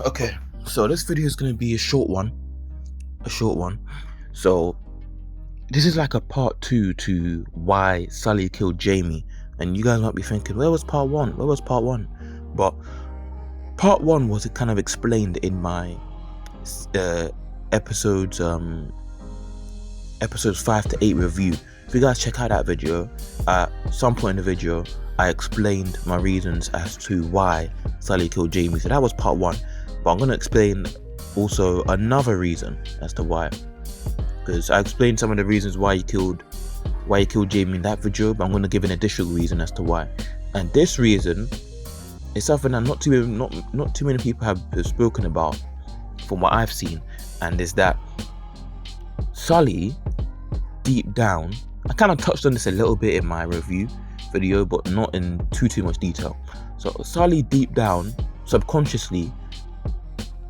Okay, so this video is going to be a short one. So this is like a part 2 to why Sully killed Jamie, and you guys might be thinking, where was part 1? But part 1 was kind of explained in my episodes 5 to 8 review. If you guys check out that video, at some point in the video I explained my reasons as to why Sully killed Jamie. So that was part 1, but I'm going to explain also another reason as to why, because I explained some of the reasons why he killed Jamie in that video, but I'm going to give an additional reason as to why. And this reason is something that not too many people have spoken about from what I've seen, and is that Sully, deep down, I kind of touched on this a little bit in my review video, but not in too much detail. So Sully, deep down, subconsciously,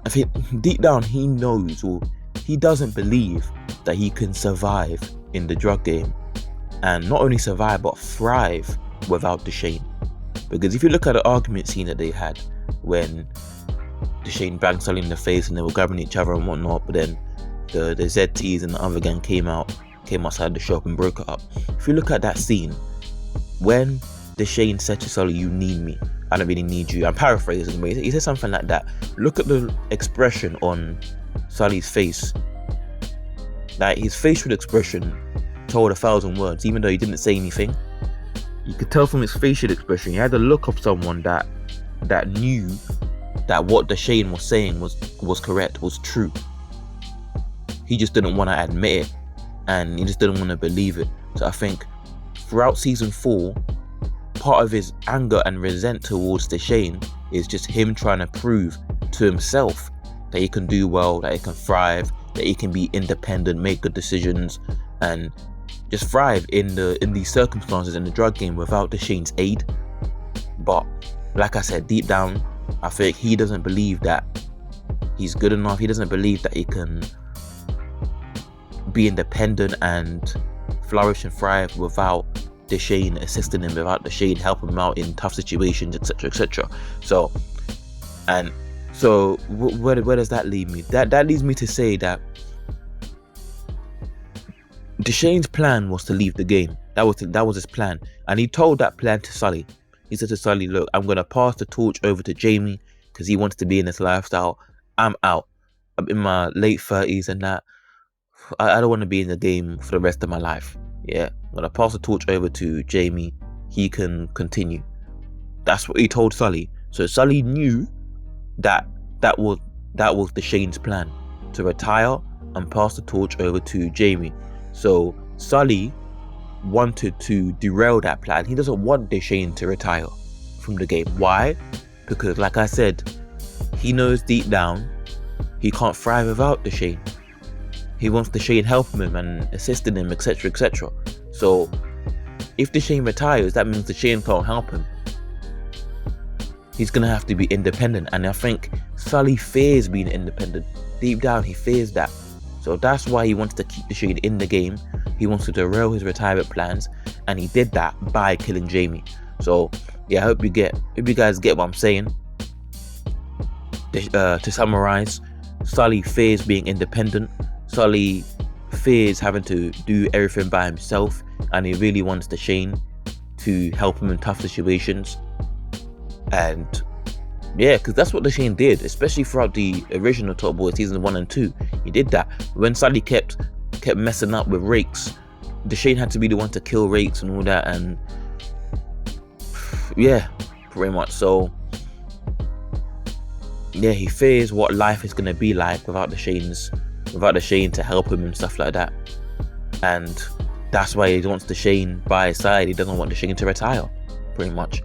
I think deep down he knows, or he doesn't believe that he can survive in the drug game, and not only survive but thrive without Deshane. Because if you look at the argument scene that they had when Deshane banged Sully in the face and they were grabbing each other and whatnot, but then the ZTs and the other gang came outside the shop and broke it up. If you look at that scene, when Deshane said to Sully, "You need me, I don't really need you," I'm paraphrasing, but he said something like that. Look at the expression on Sully's face. Like, his facial expression told 1,000 words, even though he didn't say anything. You could tell from his facial expression, he had the look of someone that knew that what Deshane was saying was correct, was true. He just didn't want to admit it, and he just didn't want to believe it. So I think throughout season 4, part of his anger and resent towards Deshane is just him trying to prove to himself that he can do well, that he can thrive, that he can be independent, make good decisions, and just thrive in these circumstances in the drug game without Deshane's aid. But like I said, deep down, I think he doesn't believe that he's good enough. He doesn't believe that he can be independent and flourish and thrive without Deshane assisting him, without Deshane helping him out in tough situations, etc. So where does that lead me? That leads me to say that Deshane's plan was to leave the game. That was his plan, and he told that plan to Sully. He said to Sully, "Look, I'm gonna pass the torch over to Jamie because he wants to be in this lifestyle. I'm out. I'm in my late 30s and that. I don't want to be in the game for the rest of my life. Yeah, I'm gonna pass the torch over to Jamie. He can continue." That's what he told Sully. So Sully knew that was Deshane's plan, to retire and pass the torch over to Jamie. So Sully wanted to derail that plan. He doesn't want Deshane to retire from the game. Why? Because, like I said, he knows deep down he can't thrive without Deshane. He wants Deshane helping him and assisting him, etc. So if Deshane retires, that means Deshane can't help him. He's gonna have to be independent, and I think Sully fears being independent. Deep down, he fears that. So that's why he wants to keep Deshane in the game. He wants to derail his retirement plans, and he did that by killing Jamie. So yeah, I hope you guys get what I'm saying. To summarize, Sully fears being independent. Sully fears having to do everything by himself, and he really wants Deshane to help him in tough situations. And yeah, because that's what Deshane did, especially throughout the original Top Boy seasons 1 and 2. He did that. When Sully kept messing up with Rakes, Deshane had to be the one to kill Rakes and all that, and yeah, pretty much. So yeah, he fears what life is gonna be like without Deshane to help him and stuff like that. And that's why he wants Deshane by his side. He doesn't want Deshane to retire, pretty much.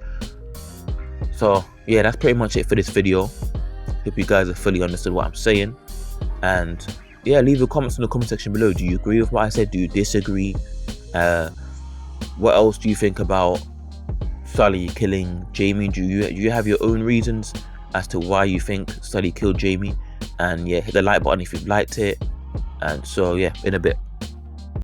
So yeah, that's pretty much it for this video. Hope you guys have fully understood what I'm saying. And yeah, leave your comments in the comment section below. Do you agree with what I said? Do you disagree? What else do you think about Sully killing Jamie? Do you have your own reasons as to why you think Sully killed Jamie? And yeah, hit the like button if you liked it. And so yeah, in a bit.